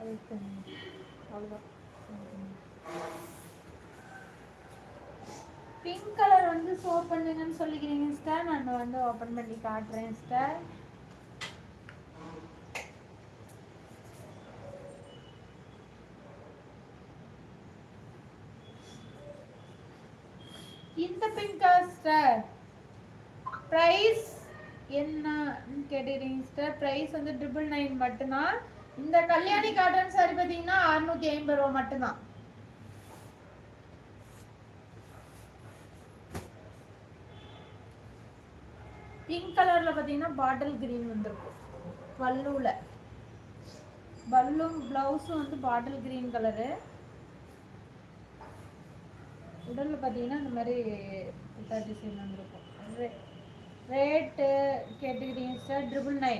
அவ்வளோதான். Pink colour வந்து show பண்ணுங்கன்னு சொல்லிக்கிறீங்க சிஸ்டர். நான் வந்து ஓப்பன் பண்ணி காட்டுறேன் சிஸ்டர். இந்த பிங்க் கலர் சிஸ்டர் ப்ரைஸ் என்ன கேட்டுக்கிறீங்க சிஸ்டர். ப்ரைஸ் வந்து 999 மட்டும்தான். இந்த கல்யாணி காட்டன் சாரி பார்த்தீங்கன்னா 650 ரூபா மட்டும்தான். பிங்க் கலர்ல பார்த்தீங்கன்னா பாட்டில் கிரீன் வந்திருக்கும். பல்லுல பல்லும் பிளவுஸும் வந்து பாட்டில் கிரீன் கலரு. உடல்ல பார்த்தீங்கன்னா இந்த மாதிரி டிசைன் வந்திருக்கும். ரேட்டு கேட்டுக்கிறீங்க சார் 999.